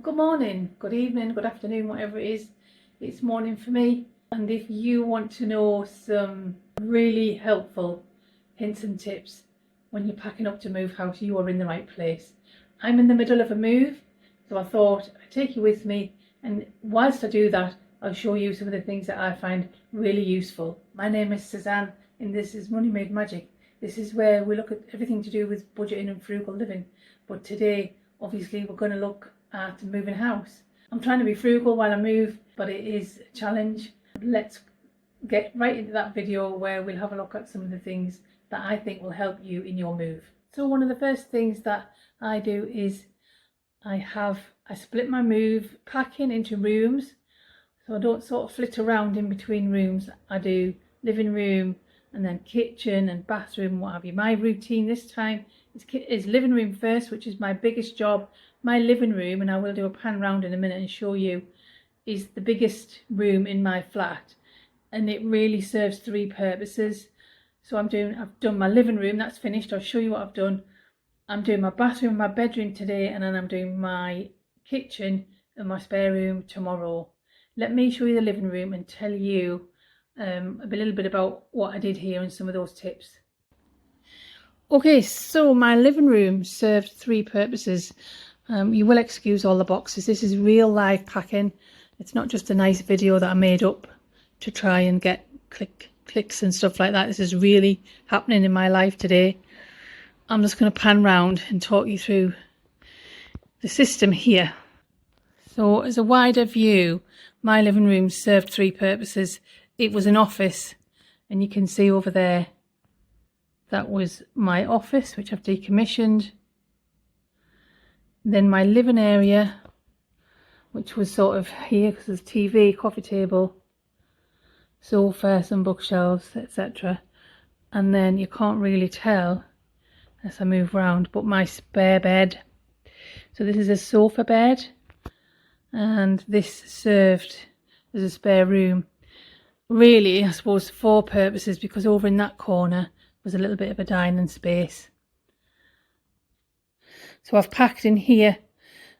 Good morning, good evening, good afternoon, whatever it is. It's morning for me. And if you want to know some really helpful hints and tips when you're packing up to move house, you are in the right place. I'm in the middle of a move, so I thought I'd take you with me, and whilst I do that, I'll show you some of the things that I find really useful. My name is Suzanne and this is Money Made Magic. This is where we look at everything to do with budgeting and frugal living. But today, obviously, we're going to look at moving house. I'm trying to be frugal while I move, but it is a challenge. Let's get right into that video where we'll have a look at some of the things that I think will help you in your move. So one of the first things that I do is I split my move packing into rooms, so I don't sort of flit around in between rooms. I do living room and then kitchen and bathroom, what have you. My routine this time is living room first, which is my biggest job. My living room, and I will do a pan round in a minute and show you, is the biggest room in my flat, and it really serves three purposes. So I've done my living room, that's finished. I'll show you what I've done. I'm doing my bathroom and my bedroom today, and then I'm doing my kitchen and my spare room tomorrow. Let me show you the living room and tell you a little bit about what I did here and some of those tips. Okay, so my living room served three purposes. You will excuse all the boxes. This is real life packing. It's not just a nice video that I made up to try and get clicks and stuff like that. This is really happening in my life today. I'm just going to pan round and talk you through the system here. So as a wider view, my living room served three purposes. It was an office, and you can see over there, that was my office, which I've decommissioned. Then my living area, which was sort of here because there's TV, coffee table, sofa, some bookshelves, etc. And then you can't really tell as I move around, but my spare bed. So this is a sofa bed, and this served as a spare room. Really, I suppose four purposes, because over in that corner was a little bit of a dining space. So I've packed in here.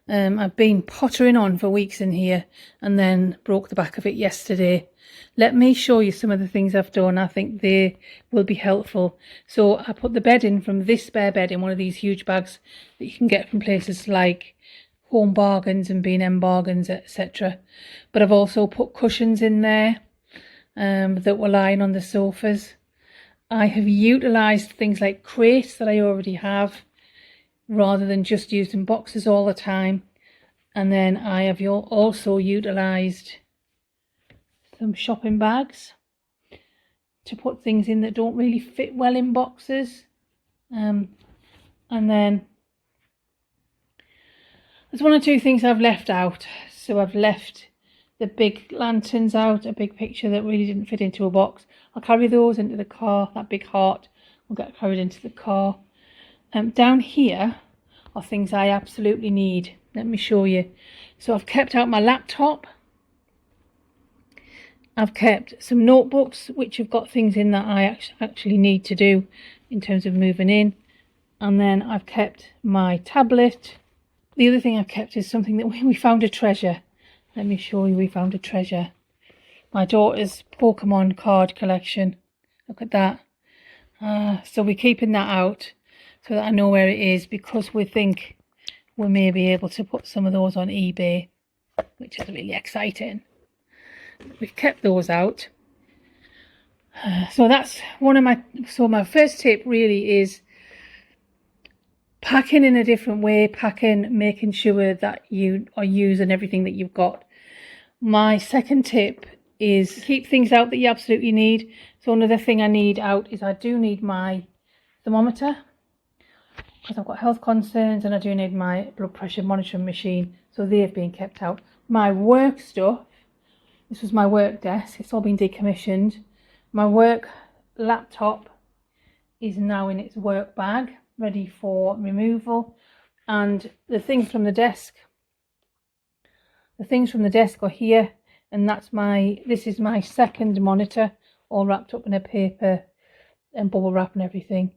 I've been pottering on for weeks in here and then broke the back of it yesterday. Let me show you some of the things I've done. I think they will be helpful. So I put the bed in from this spare bed in one of these huge bags that you can get from places like Home Bargains and B&M Bargains, etc. But I've also put cushions in there that were lying on the sofas. I have utilised things like crates that I already have, rather than just using boxes all the time. And then I have also utilised some shopping bags to put things in that don't really fit well in boxes. And then there's one or two things I've left out. So I've left the big lanterns out, a big picture that really didn't fit into a box. I'll carry those into the car. That big heart will get carried into the car. Down here are things I absolutely need. Let me show you. So I've kept out my laptop. I've kept some notebooks which have got things in that I actually need to do in terms of moving in. And then I've kept my tablet. The other thing I've kept is something that we found a treasure. Let me show you, we found a treasure. My daughter's Pokemon card collection. Look at that. So we're keeping that out so that I know where it is, because we think we may be able to put some of those on eBay, which is really exciting. We've kept those out. So that's one of my first tip really is packing in a different way, making sure that you are using everything that you've got. My second tip is keep things out that you absolutely need. So another thing I need out is I do need my thermometer, because I've got health concerns, and I do need my blood pressure monitoring machine. So they've been kept out. My work stuff, this was my work desk, it's all been decommissioned. My work laptop is now in its work bag, ready for removal. And the things from the desk are here, and this is my second monitor, all wrapped up in a paper and bubble wrap and everything.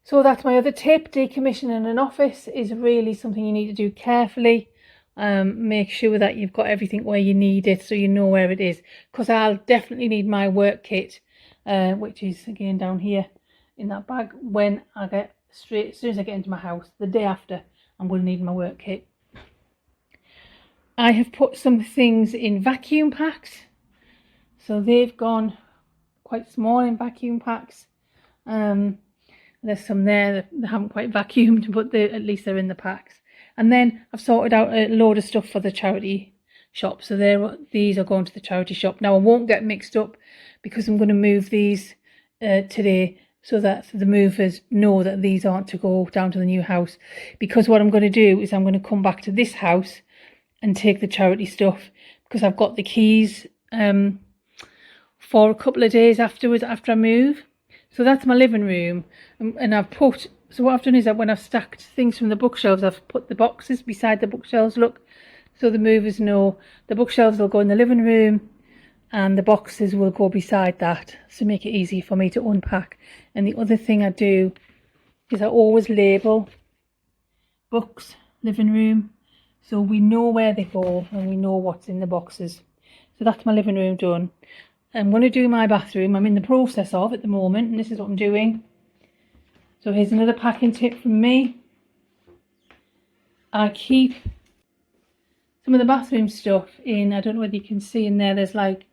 So that's my other tip. Decommissioning an office is really something you need to do carefully. make sure that you've got everything where you need it, so you know where it is, because I'll definitely need my work kit, which is again down here in that bag, when I get as soon as I get into my house. The day after, I'm going to need my work kit. I have put some things in vacuum packs, so they've gone quite small in vacuum packs. There's some there that they haven't quite vacuumed, but at least they're in the packs. And then I've sorted out a load of stuff for the charity shop, so these are going to the charity shop. Now I won't get mixed up, because I'm going to move these today, so that the movers know that these aren't to go down to the new house. Because what I'm going to do is I'm going to come back to this house and take the charity stuff, because I've got the keys for a couple of days afterwards, after I move. So that's my living room, and so what I've done is that when I've stacked things from the bookshelves, I've put the boxes beside the bookshelves, look, so the movers know the bookshelves will go in the living room and the boxes will go beside that, to make it easy for me to unpack. And the other thing I do is I always label books, living room, so we know where they go and we know what's in the boxes. So that's my living room done. I'm going to do my bathroom. I'm in the process of at the moment, and this is what I'm doing. So here's another packing tip from me. I keep some of the bathroom stuff in, I don't know whether you can see in there, there's like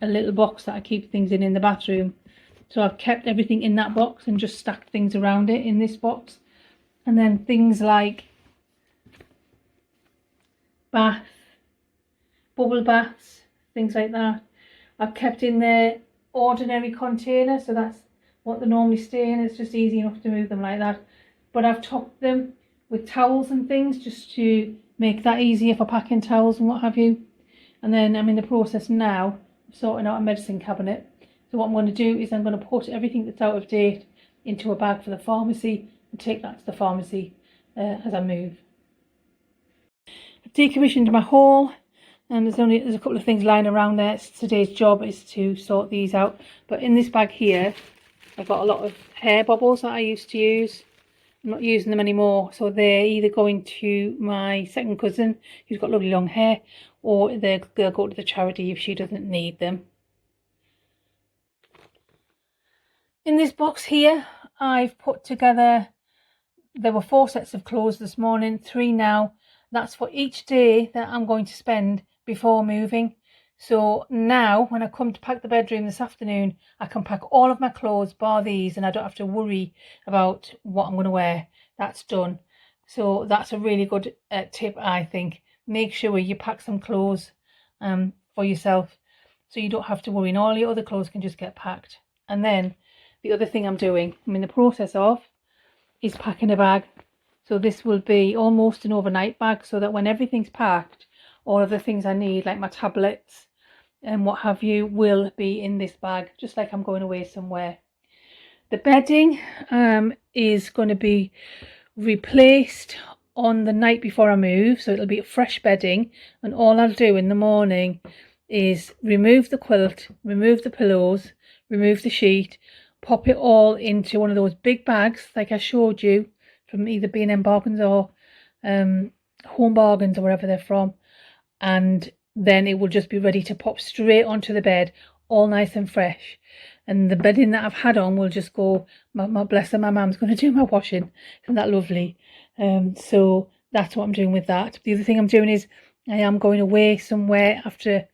a little box that I keep things in the bathroom. So I've kept everything in that box and just stacked things around it in this box. And then things like bubble baths, things like that, I've kept in their ordinary container, so that's what they normally stay in. It's just easy enough to move them like that. But I've topped them with towels and things, just to make that easier for packing towels and what have you. And then I'm in the process now of sorting out a medicine cabinet. So what I'm going to do is I'm going to put everything that's out of date into a bag for the pharmacy and take that to the pharmacy as I move. I've decommissioned my haul, and there's a couple of things lying around there. Today's job is to sort these out. But in this bag here, I've got a lot of hair bobbles that I used to use. I'm not using them anymore, so they're either going to my second cousin, who's got lovely long hair, or they'll go to the charity if she doesn't need them. In this box here, I've put together, there were 4 sets of clothes this morning, 3 now. That's for each day that I'm going to spend before moving. So now when I come to pack the bedroom this afternoon, I can pack all of my clothes bar these, and I don't have to worry about what I'm going to wear. That's done. So that's a really good tip, I think. Make sure you pack some clothes for yourself, so you don't have to worry, and all your other clothes can just get packed. And then the other thing I'm in the process of, is packing a bag. So this will be almost an overnight bag, so that when everything's packed, all of the things I need, like my tablets and what have you, will be in this bag, just like I'm going away somewhere. The bedding is going to be replaced on the night before I move, so it'll be fresh bedding, and all I'll do in the morning is remove the quilt, remove the pillows, remove the sheet, pop it all into one of those big bags like I showed you from either B&M Bargains or Home Bargains or wherever they're from, and then it will just be ready to pop straight onto the bed, all nice and fresh. And the bedding that I've had on will just go, bless her, my mum's going to do my washing. Isn't that lovely? So that's what I'm doing with that. The other thing I'm doing is I am going away somewhere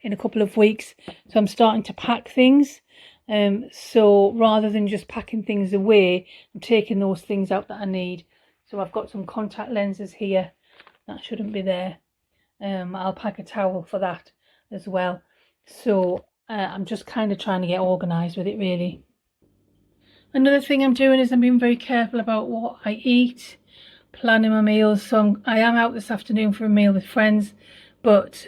in a couple of weeks, so I'm starting to pack things. So rather than just packing things away, I'm taking those things out that I need. So I've got some contact lenses here, that shouldn't be there. I'll pack a towel for that as well. So I'm just kind of trying to get organised with it, really. Another thing I'm doing is I'm being very careful about what I eat, planning my meals. So I am out this afternoon for a meal with friends, but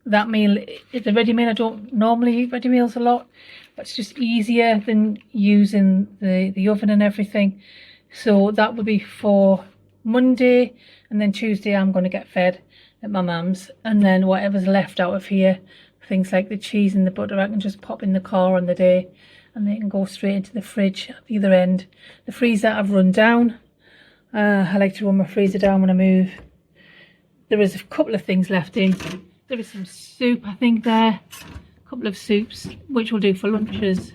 that meal is a ready meal. I don't normally eat ready meals a lot, but it's just easier than using the oven and everything. So that will be for Monday, and then Tuesday I'm going to get fed at my mum's, and then whatever's left out of here, things like the cheese and the butter, I can just pop in the car on the day, and they can go straight into the fridge at the other end. The freezer I've run down. I like to run my freezer down when I move. There is a couple of things left in. There is some soup, I think, there. A couple of soups, which we'll do for lunches.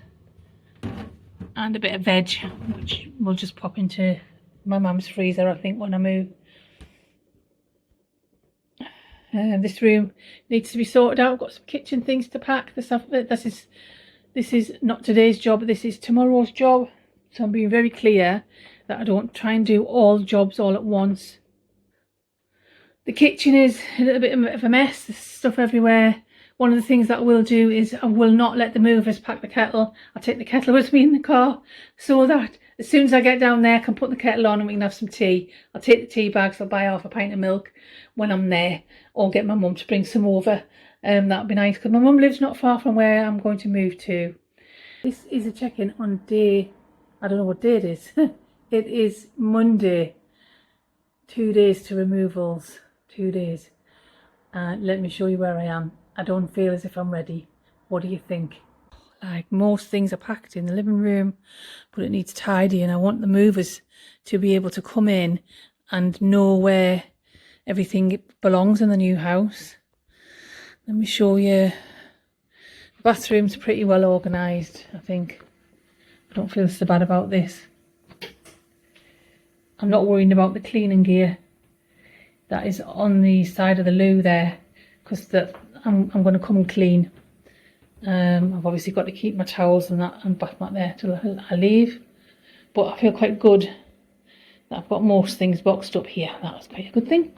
And a bit of veg, which we'll just pop into my mum's freezer, I think, when I move. This room needs to be sorted out. I've got some kitchen things to pack. This is not today's job, this is tomorrow's job. So I'm being very clear that I don't try and do all jobs all at once. The kitchen is a little bit of a mess. There's stuff everywhere. One of the things that I will do is I will not let the movers pack the kettle. I'll take the kettle with me in the car so that as soon as I get down there, I can put the kettle on and we can have some tea. I'll take the tea bags, I'll buy half a pint of milk when I'm there, or get my mum to bring some over. That would be nice because my mum lives not far from where I'm going to move to. This is a check-in on day, I don't know what day it is. It is Monday. 2 days to removals. 2 days. Let me show you where I am. I don't feel as if I'm ready. What do you think? Like, most things are packed in the living room, but it needs tidying. I want the movers to be able to come in and know where everything belongs in the new house. Let me show you. The bathroom's pretty well organised, I think. I don't feel so bad about this. I'm not worrying about the cleaning gear that is on the side of the loo there, because I'm going to come and clean. I've obviously got to keep my towels and that and bath mat there till I leave, but I feel quite good that I've got most things boxed up here. That's quite a good thing.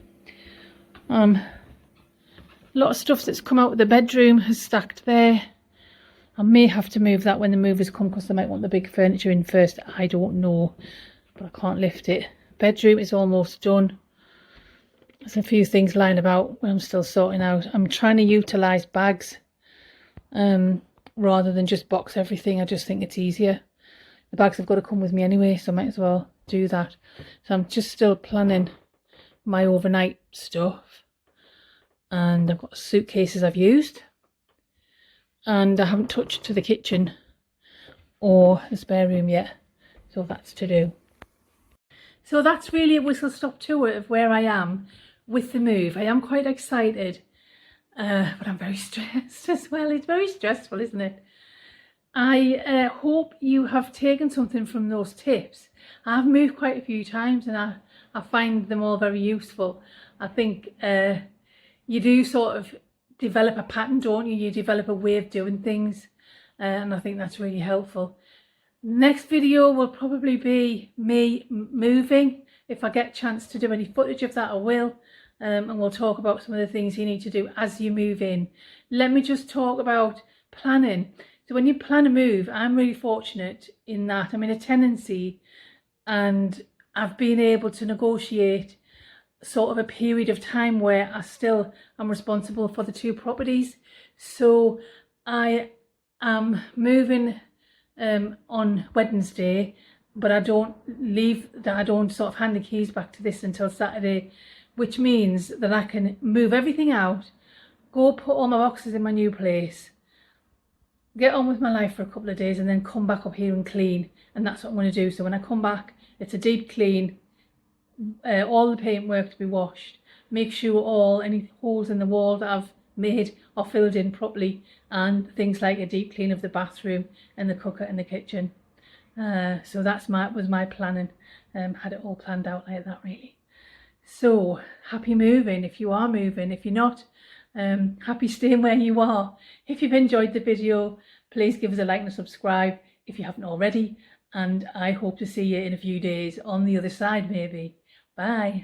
A lot of stuff that's come out of the bedroom is stacked there. I may have to move that when the movers come because they might want the big furniture in first. I don't know, but I can't lift it. Bedroom is almost done. There's a few things lying about where I'm still sorting out. I'm trying to utilise bags rather than just box everything. I just think it's easier. The bags have got to come with me anyway, so I might as well do that. So I'm just still planning my overnight stuff. And I've got suitcases I've used. And I haven't touched to the kitchen or the spare room yet. So that's to do. So that's really a whistle-stop tour of where I am with the move. I am quite excited, but I'm very stressed as well. It's very stressful, isn't it? I hope you have taken something from those tips. I've moved quite a few times and I find them all very useful. I think you do sort of develop a pattern, don't you? You develop a way of doing things, and I think that's really helpful. Next video will probably be me moving. If I get a chance to do any footage of that, I will. And we'll talk about some of the things you need to do as you move in. Let me just talk about planning. So when you plan a move, I'm really fortunate in that I'm in a tenancy and I've been able to negotiate sort of a period of time where I still am responsible for the two properties. So I am moving on Wednesday, but I don't sort of hand the keys back to this until Saturday, which means that I can move everything out, go put all my boxes in my new place, get on with my life for a couple of days, and then come back up here and clean. And that's what I'm going to do. So when I come back, it's a deep clean, all the paintwork to be washed, make sure any holes in the wall that I've made are filled in properly, and things like a deep clean of the bathroom and the cooker and the kitchen. So was my planning. Had it all planned out like that, really. So happy moving if you are moving. If you're not, happy staying where you are. If you've enjoyed the video, please give us a like and a subscribe if you haven't already, and I hope to see you in a few days on the other side maybe. Bye.